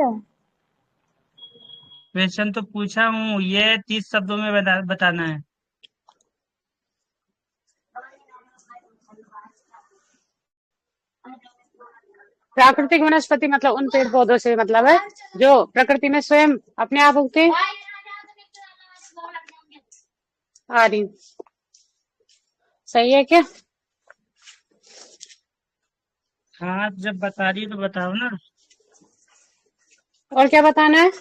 दिया? क्वेश्चन तो पूछा हूँ, ये 30 शब्दों में बताना है। प्राकृतिक वनस्पति मतलब उन पेड़ पौधों से मतलब है जो प्रकृति में स्वयं अपने आप उगते हैं। आ रही हूँ। सही है क्या? हाँ, जब बता रही हो तो बताओ ना। और क्या बताना है?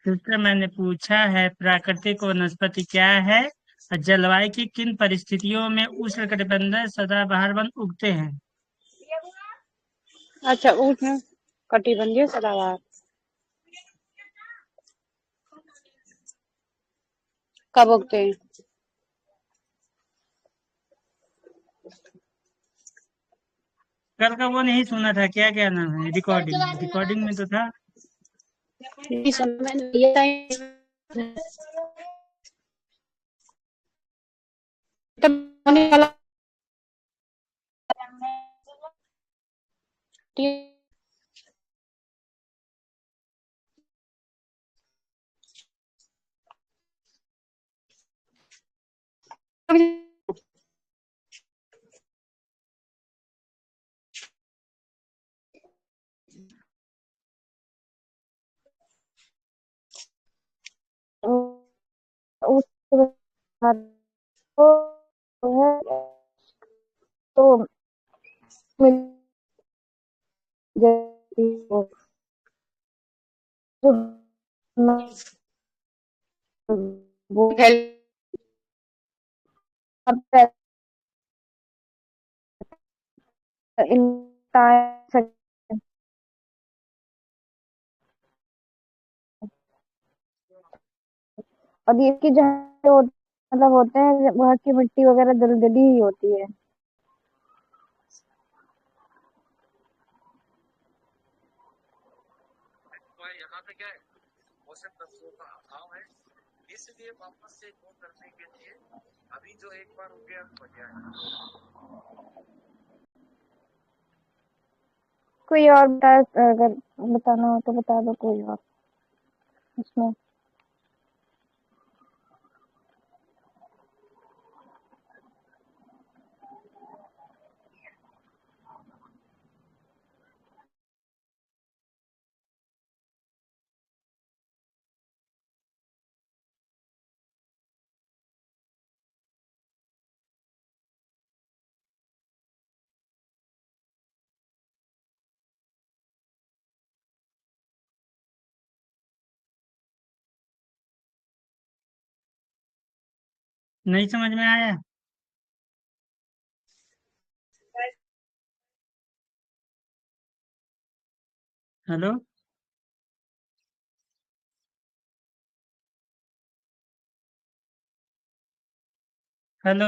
सिस्टर, मैंने पूछा है प्राकृतिक वनस्पति क्या है और जलवायु की किन परिस्थितियों में उष्णकटिबंधीय सदाबहार वन उगते हैं। अच्छा, उष्ण कटिबंधीय सदाबहार कब उगते हैं? कल का वो नहीं सुना था, क्या क्या नाम है, रिकॉर्डिंग रिकॉर्डिंग में तो था। नहीं सुना मैंने ये टाइम तब होने वाला। उसके बाद तो है तो मिल जाती है जो वो और ये की जहाँ मतलब होते हैं वहाँ की मिट्टी वगैरह दलदली ही होती है। कोई और बता, अगर बताना हो तो बता दो कोई और इसमें। नहीं समझ में आया। हेलो। हेलो।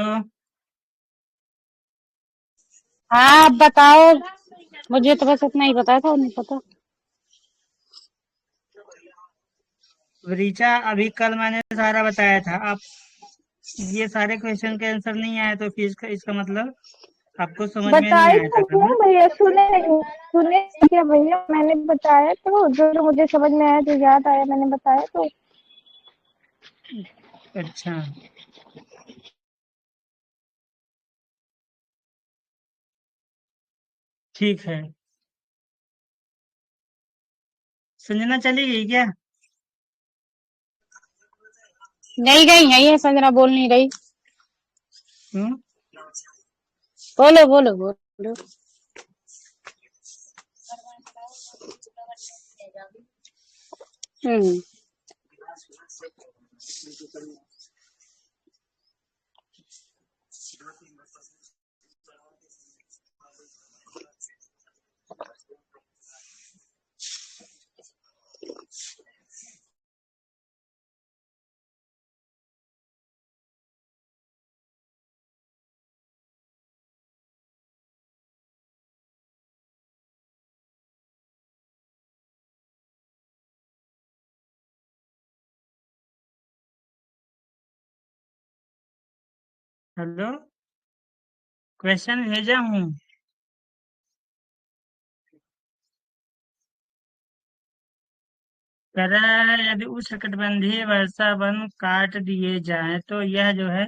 हाँ आप बताओ। मुझे तो बस इतना ही पता था, नहीं पता। ऋचा, अभी कल मैंने सारा बताया था। आप ये सारे क्वेश्चन के आंसर नहीं आए तो फिर इसका मतलब आपको समझ में नहीं बताई आया था तो कल हूँ ना। भैया, सुने नहीं? सुने क्या भैया, मैंने बताया तो जो जो मुझे समझ में आया, जो याद आया मैंने बताया तो। अच्छा, ठीक है। संजना चली गई क्या? नहीं गई, यही है संजना, बोल नहीं रही। हम्म। बोलो बोलो बोलो। हम्म। हेलो। क्वेश्चन भेजा हूँ। कह रहा है यदि उष्णकटिबंधीय वर्षा वन काट दिए जाएं तो यह जो है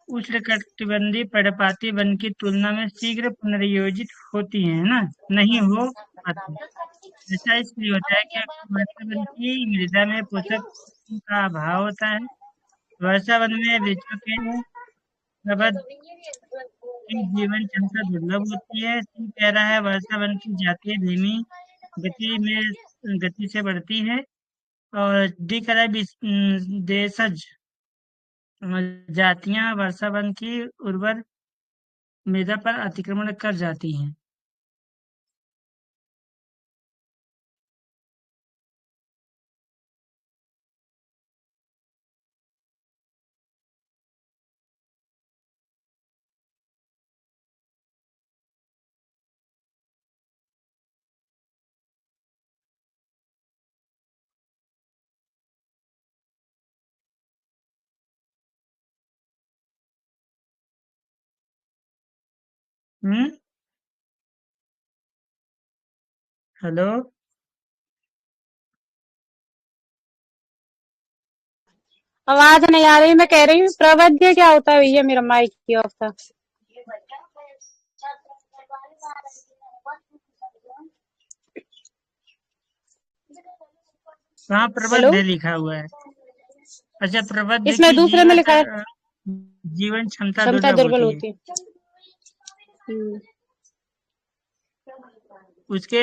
उष्णकटिबंधीय पर्णपाती वन की तुलना में शीघ्र पुनर्योजित होती है ना, नहीं हो पाती। ऐसा इसलिए होता है कि वर्षा वन की मृदा में पोषक तत्वों का अभाव होता है। वर्षा वन में वृक्षों के प्रबल की जीवन क्षमता दुर्लभ होती है। सिंह कह रहा है वर्षा वन की जातियां धीमी गति से बढ़ती है। और डी कह रहा है देशज जातियां वर्षा वन की उर्वर मृदा पर अतिक्रमण कर जाती हैं। हम्म। हेलो। आवाज नहीं आ रही। मैं कह रही हूँ प्रवध्य क्या होता है भैया? मेरा माइक की ऑफ था। कहाँ हेलो, प्रबंध लिखा हुआ है? अच्छा, प्रबंध इसमें की दूसरे में लिखा है जीवन क्षमता क्षमता दुर्लभ दुर्बल होती है। होती है। हम्म, उसके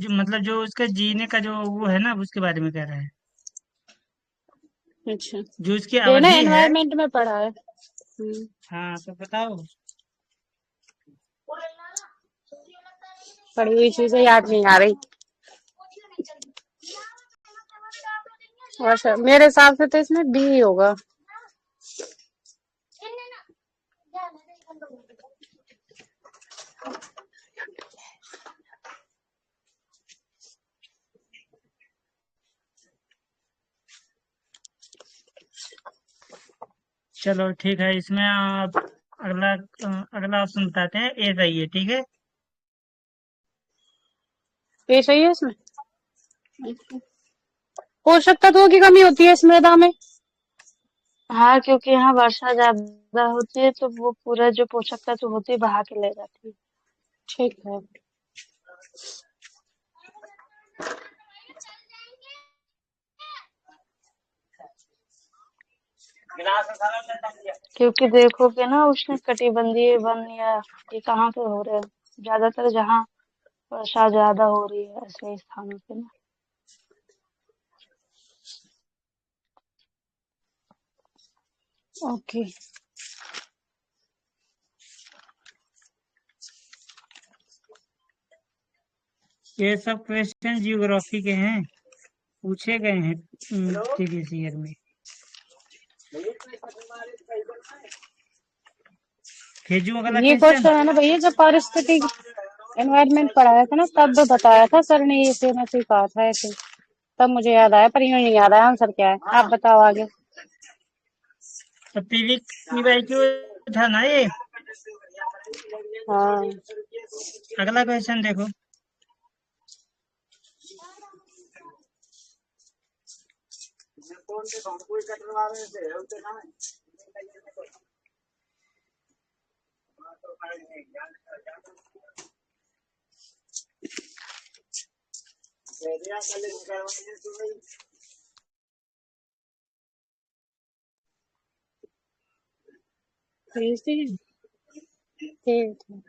मतलब जो उसका जीने का जो वो है ना उसके बारे में कह रहा है, अच्छा। जो उसकी ये ना अवधि है। एनवायरमेंट में पढ़ा है। हाँ तो बताओ। पढ़ी हुई चीजें याद नहीं आ रही। अच्छा, मेरे हिसाब से तो इसमें बी ही होगा। चलो ठीक है, इसमें आप अगला ऑप्शन बताते हैं, ए सही है, ठीक है। ये सही है इसमें। पोषक तत्वों की कमी होती है इस मृदा में। हाँ, क्योंकि यहाँ वर्षा ज्यादा होती है तो वो पूरा जो पोषक तत्व होती है बहा के ले जाती है। ठीक है। क्योंकि देखोगे ना उष्ण कटिबंधीय वन या ये कहाँ पे हो रहे हैं, ज्यादातर जहाँ वर्षा ज्यादा हो रही है ऐसे स्थानों पे ना। ओके। ये सब क्वेश्चन जियोग्राफी के हैं, पूछे गए हैं प्रीवियस ईयर में। भेजू अगला ये क्वेश्चन। क्वेश्चन है ना भैया, जब पारिस्थितिकी एनवायरमेंट पढ़ाया था ना तब बताया था सर ने, इसे में से कहा था ऐसे। तब मुझे याद आया, पर यूं नहीं याद आया आंसर क्या है। आप बताओ आगे। तो पीवाईक्यू था ना ये। हाँ। अगला क्वेश्चन देखो। भेज दीजिए। ठीक है।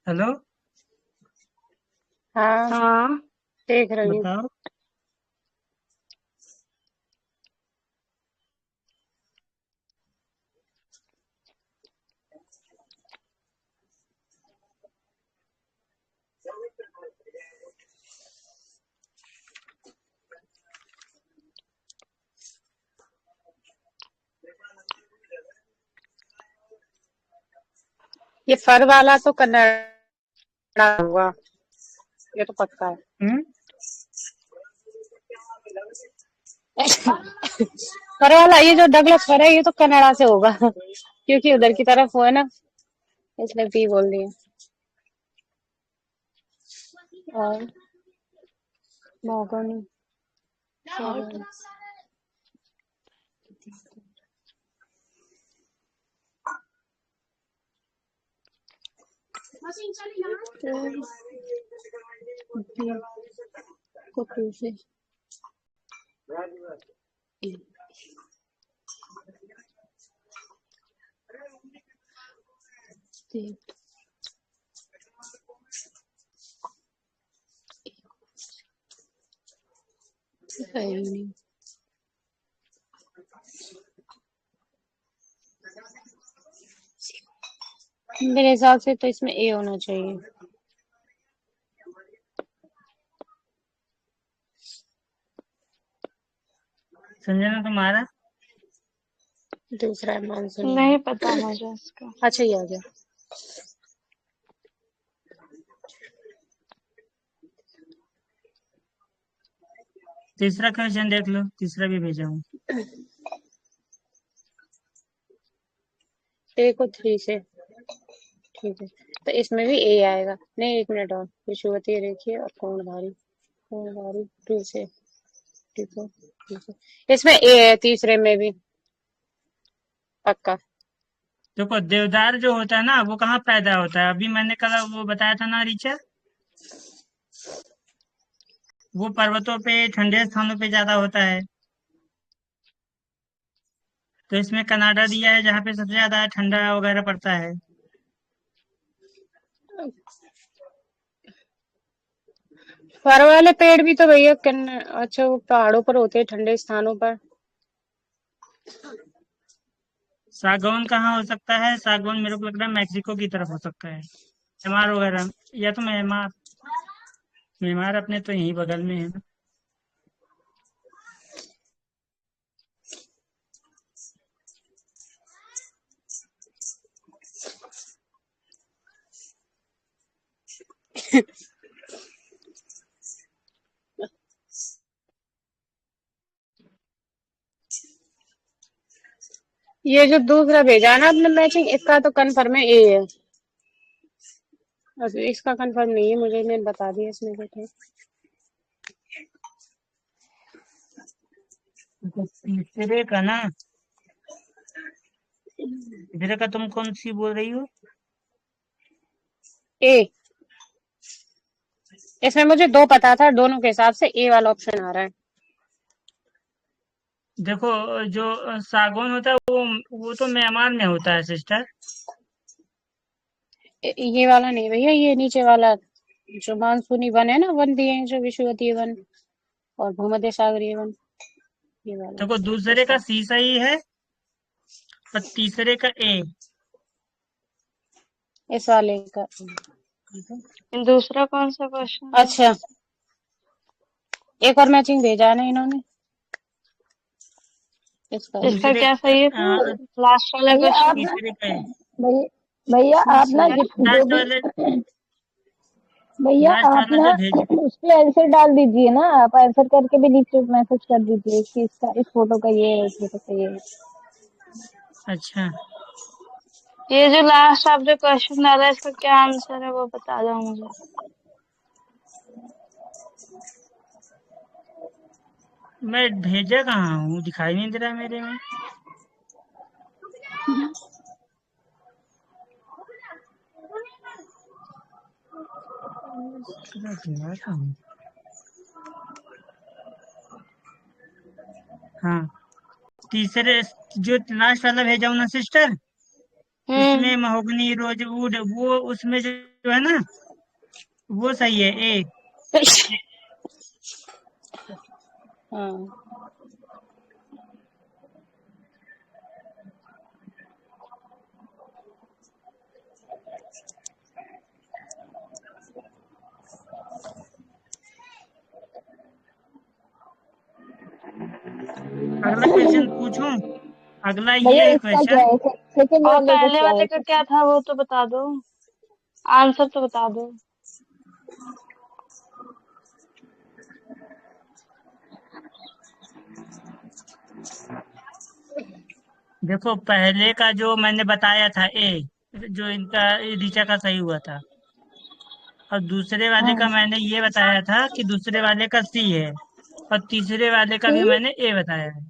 हेलो। हाँ, हाँ, देख रही हूँ। बताओ। ये फर वाला तो कनाडा हुआ, ये तो पक्का है। हम्म? फर वाला ये जो डगलस फर है ये तो कनाडा से होगा क्योंकि उधर की तरफ वो है ना, इसलिए पी बोल दिया। और महोगनी से मेरे हिसाब से तो इसमें ए होना चाहिए। संजना तुम्हारा? दूसरा है मानसून। नहीं पता मुझे इसका। अच्छा ये आ गया। तीसरा क्वेश्चन देख लो, तीसरा भी भेजा हूँ। देखो 3 से, ठीक है, तो इसमें भी ए आएगा। नहीं, 1 मिनट और। विषुवतीय रेखीय और कोणधारी 2 से, ठीक है, ठीक है। इसमें ए है तीसरे में भी पक्का। देखो देवदार जो होता है ना वो कहाँ पैदा होता है? अभी मैंने कल वो बताया था ना रीचा, वो पर्वतों पे ठंडे स्थानों पे ज्यादा होता है। तो इसमें कनाडा दिया है जहाँ पे सबसे ज्यादा ठंडा वगैरह पड़ता है। फर वाले पेड़ भी तो भैया अच्छा वो पहाड़ों पर होते हैं, ठंडे स्थानों पर। सागौन कहाँ हो सकता है? सागौन मेरे को लग रहा है मैक्सिको की तरफ हो सकता है, म्यांमार वगैरह। या तो म्यांमार, म्यांमार अपने तो यहीं बगल में है ना। ये जो दूसरा भेजा है ना आपने मैचिंग, इसका तो कन्फर्म है ए है। अच्छा, इसका कन्फर्म नहीं है, मुझे ने बता दिया इसमें बैठे। तो तीसरे का ना, तीसरे का तुम कौन सी बोल रही हो? ए, इसमें मुझे 2 पता था, दोनों के हिसाब से ए वाला ऑप्शन आ रहा है। देखो जो सागौन होता है वो तो म्यांमार में होता है सिस्टर। ये वाला नहीं भैया, ये नीचे वाला जो मानसूनी वन है ना, वन दिए हैं जो विषुवतीय वन और भूमध्य सागरीय वन, ये वाला देखो दूसरे का इसका। सी सही है और तीसरे का ए। इस वाले का। दूसरा कौन सा क्वेश्चन है? अच्छा, एक और मैचिंग भेजा है ना इन्होंने, इसका इसका दूसरे क्या सही है आ, फिर? लास्ट वाला भैया आप क्वेश्चन। तीसरे का ए। भैया आप ना जो लास्ट भी वाले, भैया लास्ट आप वाला ना जो भेज। उस पे आंसर डाल दीजिए ना, आप आंसर करके भी नीचे मैसेज कर दीजिए कि इसका इस फोटो का ये है, इस फोटो का ये है। अच्छा ये जो लास्ट आप जो क्वेश्चन डाला है इसका क्या आंसर है वो बता दो मुझे। मैं भेजा कहाँ हूँ, दिखाई नहीं दे रहा मेरे में। कहाँ गया था? हाँ तीसरे, जो लास्ट वाला भेजा हूँ ना सिस्टर, उसमें हम्म। महोगनी रोजवुड वो उसमें जो है ना वो सही है, ए। हाँ, अगला क्वेश्चन पूछूं? अगला भैया ये है इसका क्या क्वेश्चन। है, सेकंड और वाले का पहले क्या वाले है? का क्या था वो तो बता दो, आंसर तो बता दो। देखो पहले का जो मैंने बताया था ए, जो इनका ऋचा का सही हुआ था, और दूसरे वाले का हाँ मैंने ये बताया था कि दूसरे वाले का सी है, और तीसरे वाले का सी। भी मैंने ए बताया है।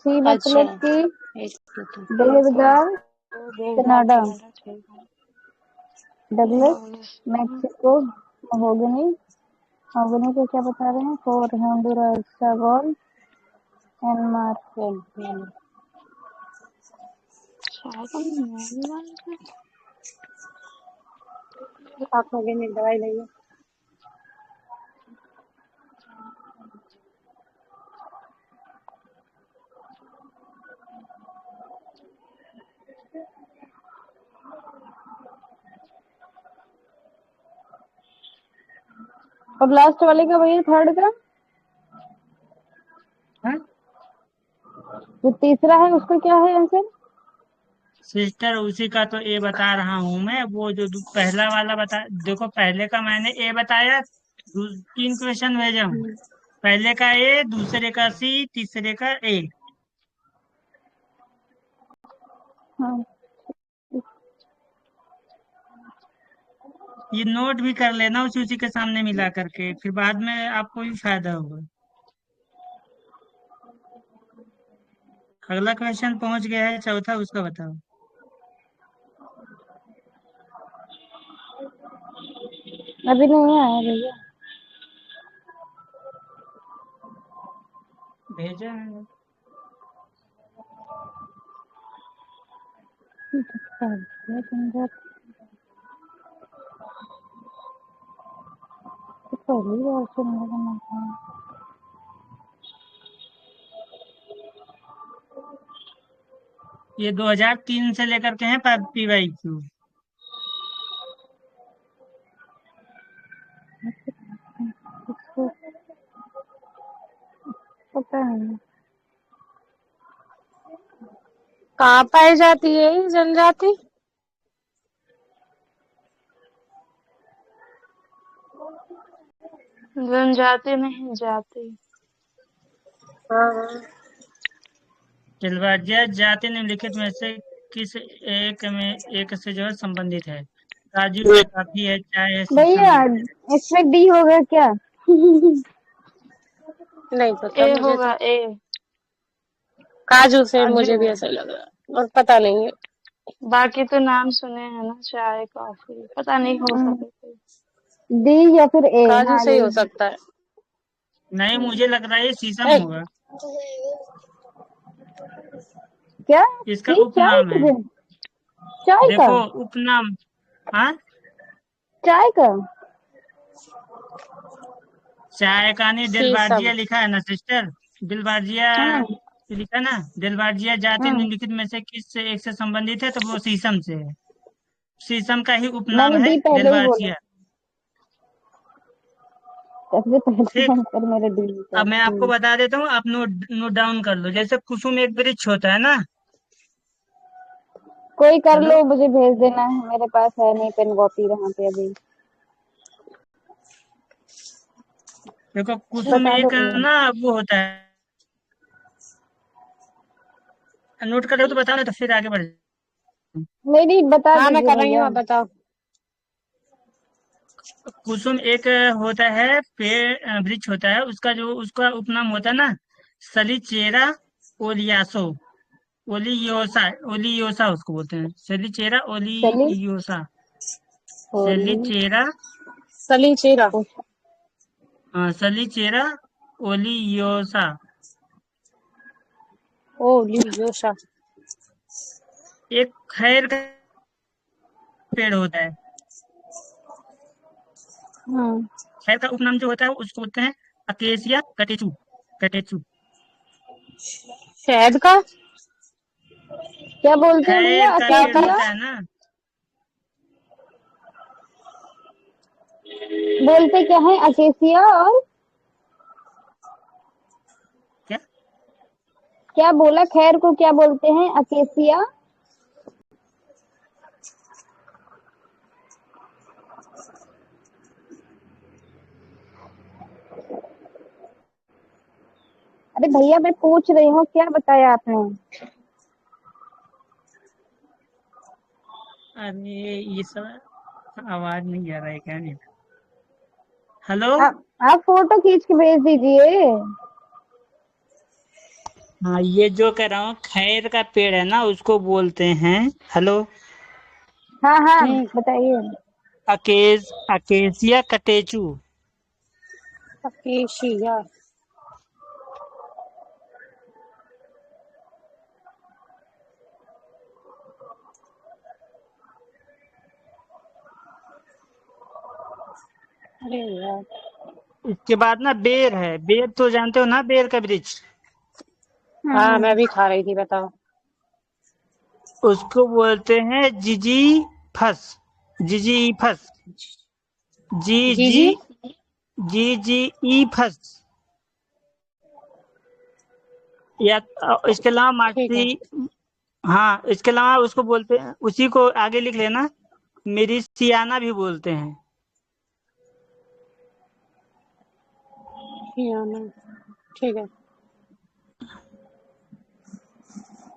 सी अच्छा, मतलब कि एक मिनट। देवदार तो देवदार कनाडा, कनाडा ठीक है। Douglas Douglas, Mexico, mahogany. Mahogany को क्या बता रहे हैं? फोर होंडुरास, सागौन, डेनमार्क। सागौन, म्यांमार। आप हो गए नहीं, दवाई लाइए। और लास्ट वाले का भैया, थर्ड का हाँ? जो तीसरा है उसका क्या है आंसर? सिस्टर उसी का तो ए बता रहा हूँ मैं, वो जो पहला वाला बता, देखो पहले का मैंने ए बताया, 3 क्वेश्चन भेजा हूँ। पहले का ए, दूसरे का सी, तीसरे का ए। हाँ ये नोट भी कर लेना उसी उसी के सामने मिला करके, फिर बाद में आपको भी फायदा होगा। अगला क्वेश्चन पहुंच गया है, चौथा, उसका बताओ। अभी नहीं आया भैया। भेजा है। पहली बार सुनने का मौका है। ये 2003 से लेकर के हैं PYQ। इसको पता नहीं। कहाँ पाई जाती है ये जनजाति? जनजाति नहीं जाति। हाँ, सिल्वाजिया जाति निम्नलिखित में से किस एक से जो है संबंधित है? काजू है, कॉफी है, चाय है, शीशम भैया है। इसमें डी होगा क्या? नहीं पता ए मुझे होगा तो। ए। काजू से काजू मुझे भी है। ऐसा ही लग रहा है, और पता नहीं है। बाकी तो नाम सुने हैं ना, चाय कॉफी, पता नहीं हो सके कोई। डी या फिर ए। काजू हाँ से ही हो यही है। सकता है। नहीं, मुझे लग रहा है ये शीशम ए, होगा। क्या? इसका सी चाय उपनाम का है। दिन? चाय का? देखो उपनाम। हाँ, चाय का? चाय का नहीं, शीशम। दिलबाजिया लिखा है ना सिस्टर। दिलबाजिया हाँ लिखा ना, दिलबाजिया जाति हाँ निम्नलिखित में से किस से एक से संबंधित है, तो वो शीशम से है। शीशम का ही उपनाम मैंने है डी पहले ही बोला। दिलबाजिया। सबसे पहले ठीक। आंसर मेरा डी था। अब मैं आपको बता देता हूँ, आप नोट नोट डाउन कर लो। जैसे कुसुम एक वृक्ष होता है ना। कोई कर हेलो। लो, मुझे भेज देना, मेरे पास है नहीं पेन कॉपी वहां पे अभी। देखो कुसुम बता दो एक भैया। ना वो होता है, नोट कर रहे हो तो बताओ, ना तो फिर आगे बढ़। मेरी बता हाँ मैं दीजिए कर रही हूँ, भैया। आप बताओ। कुसुम एक होता है, पेड़ वृक्ष होता है, उसका जो उसका उपनाम होता है ना, सलीचेरा ओलियासो, ओलियोसा। ओलियोसा उसको बोलते हैं, सलीचेरा चली ओलियोसा। होली सलीचेरा। सली चेरा। उस- हाँ, सलीचेरा ओलियोसा। ओ जोशा। एक खैर का पेड़ होता है। हाँ खैर का उपनाम जो होता है उसको बोलते हैं अकेसिया कटेचू। कटेचू। शहद का। क्या बोलते हैं भैया? खैर का क्या पेड़ होता है? अकेसिया? होता है ना। बोलते क्या है? अकेसिया और क्या? क्या बोला? खैर को क्या बोलते हैं? अकेसिया। अरे भैया मैं पूछ रही हूँ, क्या बताया आपने? अरे ये सब आवाज नहीं आ रहा है क्या? नहीं। हेलो। आप फोटो खींच के भेज दीजिए। हाँ, ये जो कह रहा हूँ खैर का पेड़ है ना, उसको बोलते हैं। हेलो। हाँ हाँ हम्म। बताइए। Acacia catechu. अकेशिया। अरे यार। इसके बाद ना बेर है। बेर तो जानते हो ना, बेर का वृक्ष। हाँ, हम्म। मैं भी खा रही थी, बताओ। उसको बोलते हैं जिजी फस। जिजी फस। जी जी जी जी। जी जी ई फस। या इसके अलावा ठीक है। मार्सी। हाँ, इसके अलावा उसको बोलते हैं, उसी को आगे लिख लेना, मेरी सियाना भी बोलते हैं। याना। ठीक है।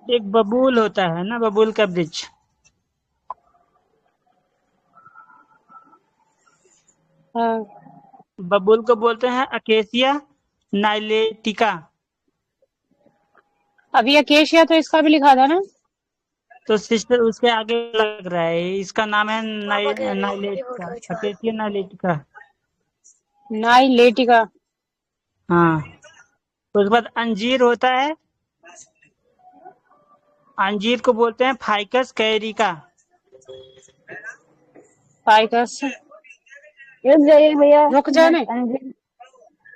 एक बबूल होता है ना, बबूल का वृक्ष। हाँ। बबूल को बोलते हैं अकेसिया नाइलेटिका। अभी अकेशिया तो इसका भी लिखा था ना। तो सिस्टर उसके आगे लग रहा है, इसका नाम है नाइलेटिका, अकेसिया नाइलेटिका। नाई लेटिका। हाँ। उसके बाद अंजीर होता है। अंजीर को बोलते हैं फाइकस कैरिका। फाइकस। रुक जाइए भैया। रुक जाने। अंजीर,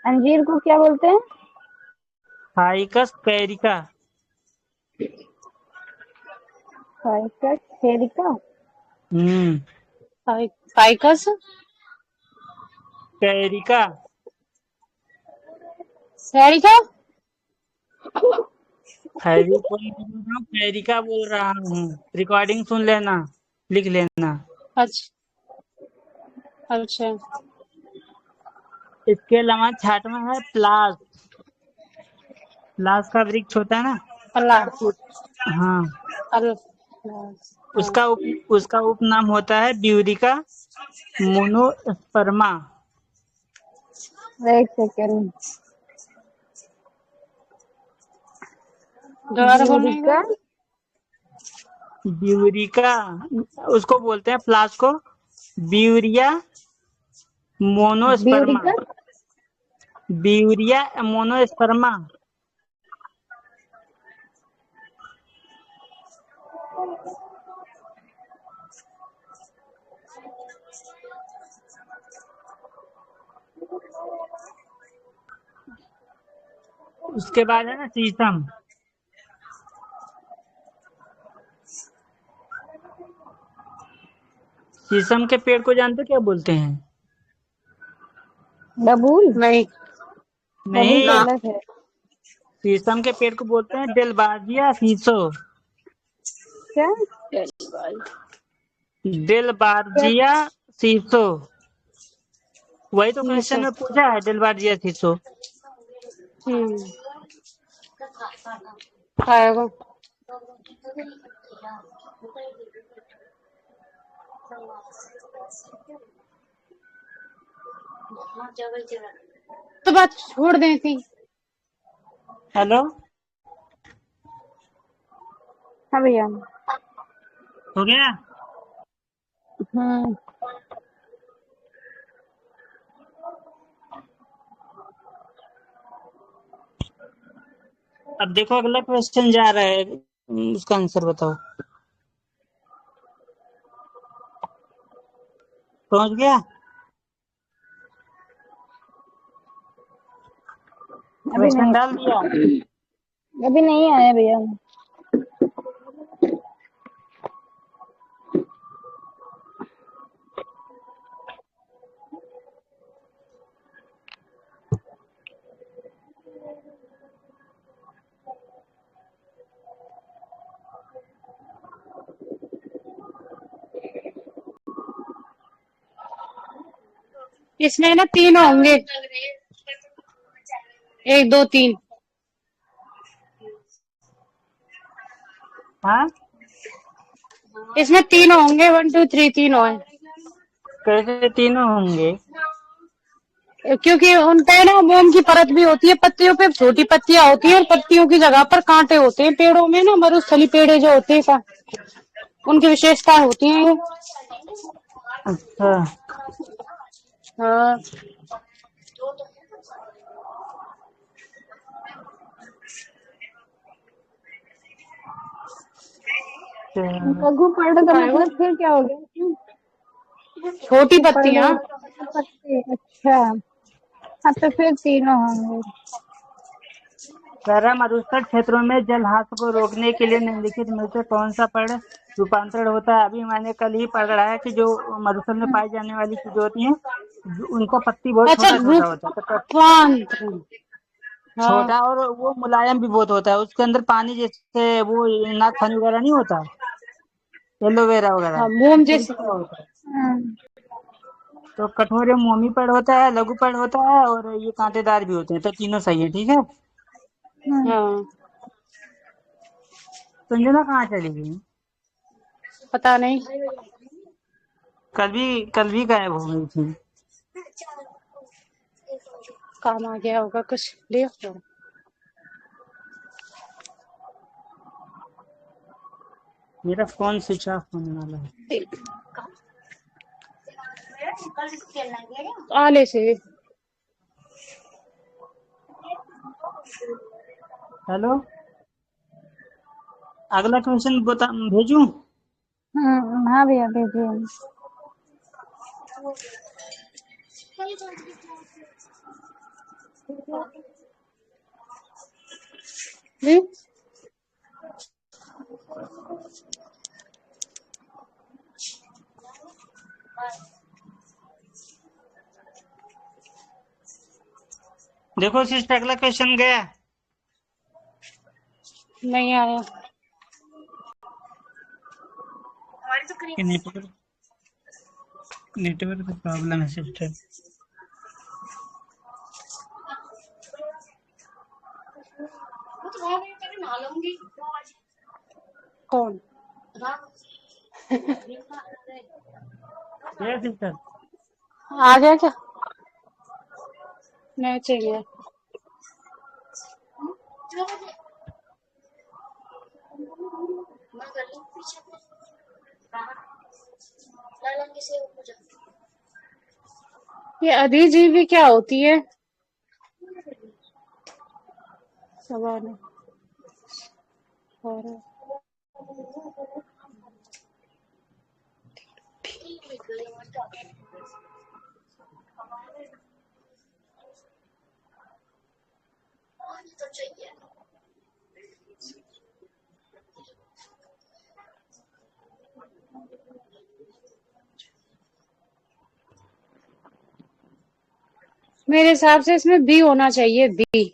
अंजीर को क्या बोलते हैं? Ficus carica. Ficus serica. Hmm. Ficus carica. Serica. Fevicol नहीं बोल रहा हूँ, कैरिका बोल रहा हूँ। रिकॉर्डिंग सुन लेना, लिख लेना। अच्छा। अच्छा। इसके अलावा छाटवा है प्लास। प्लास का वृक्ष होता है ना। अल्लाह। हाँ। अल्लाह। हाँ। उसका उपनाम होता है ब्यूरिका मोनोस्पर्मा। एक सेकेंड। दोबारा बोलने का। ब्यूरिका। ब्यूरिका। उसको बोलते हैं प्लास को ब्यूरिया मोनोस्पर्मा। ब्यूरिका। ब्यूरिया मोनोस्पर्मा। उसके बाद है ना शीशम। शीशम के पेड़ को जानते हो क्या बोलते हैं? बबूल। नहीं। बबूल तो नहीं, ना। अलग है। शीशम के पेड़ को बोलते हैं डेलबाजिया शीशो। क्या? क्या? डेलबाजिया शीशो। वही तो ये क्वेश्चन सब। में पूछा है, डेलबाजिया शीशो। हम्म। खाएगा। तो बात छोड़ देती। हेलो। हाँ भैया। हो गया। हम्म। अब देखो अगला क्वेश्चन जा रहा है, उसका आंसर बताओ। पहुंच गया? अभी क्वेश्चन नहीं। डाल दिया। अभी नहीं आया भैया। इसमें ना 3 होंगे, 1 2 3। हाँ, इसमें 3 होंगे, 1 2 3 3 होंगे। कैसे तीनों होंगे? क्योंकि उन पे ना मोम की परत भी होती है, पत्तियों पे छोटी पत्तियां होती है और पत्तियों की जगह पर कांटे होते हैं पेड़ों में ना, मरुस्थली पेड़े जो होते हैं उनकी विशेषताएं होती हैं ये। अच्छा, हाँ। चलो। लघु पर्ण का काय मतलब फिर क्या हो गया? छोटी पर्ण पत्तियां। का मतलब पत्ते। अच्छा, हाँ तो फिर तीनों होंगे। कह मरुस्थल क्षेत्रों में जलहास को रोकने के लिए निम्नलिखित में से कौन सा पर्ण रूपांतरण होता है? अभी मैंने कल ही पढ़ा कि जो मरुस्थल में पाई जाने वाली चीजें होती हैं, उनका पत्ती बहुत अच्छा, छोटा छोटा होता है, तो रूपांतरण। हाँ छोटा, और वो मुलायम भी बहुत होता है। उसके अंदर पानी जैसे वो नाग पानी वगैरह नहीं होता, एलोवेरा वगैरह, हाँ, मोम इस जैसे। तरीके का होता है। हम्म, तो कठोर या मोमी पेड़ होता है, लघु पेड़ होता है, और ये कांटेदार भी होते हैं। तो तीनों सही है, ठीक है। हाँ, संजना कहाँ चली गई? पता नहीं। कल भी गायब हो गई थी। काम आ गया होगा कुछ, ले आओ। मेरा फोन स्विच ऑफ होने वाला है। आले से। हेलो, अगला क्वेश्चन बता, भेजूं? हाँ भैया भेजिए। जी? देखो सिस्टर, अगला क्वेश्चन गया। नहीं आया। नेटवर्क नेटवर्क का प्रॉब्लम है सिस्टर। कौन? ये सिस्टर, आ गया क्या? नहीं चाहिए। ये अधिजीवी क्या होती है? सवाल है। और मेरे हिसाब से इसमें बी होना चाहिए, बी।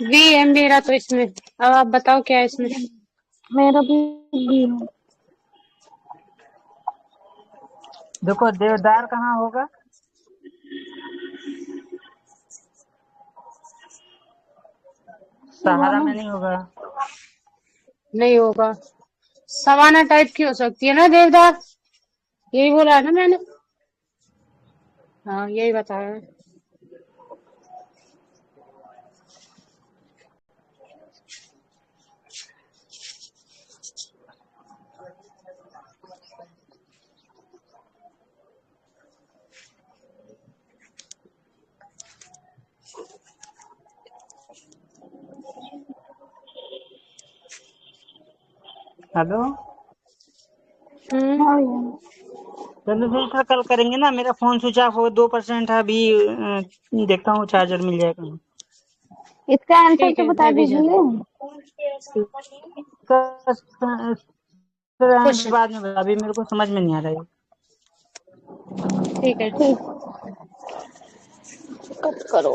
बी है मेरा तो इसमें। अब आप बताओ क्या है इसमें। मेरा भी बी है। देखो देवदार कहाँ होगा? सहारा सवाना। में नहीं होगा। नहीं होगा। सवाना टाइप की हो सकती है ना देवदार। यही बोला है ना मैंने। हाँ, यही बताया है। हेलो, हम्म। हाँ भैया। चलो फिर सर कल करेंगे ना। मेरा फोन स्विच ऑफ हो 2% है अभी। देखता हूँ चार्जर मिल जाएगा। इसका आंसर ठीक तो है, बता मैं भी जा दीजिए। सर खुश। बाद में बता, अभी मेरे को समझ में नहीं आ रहा है। ठीक है। ठीक, कट करो।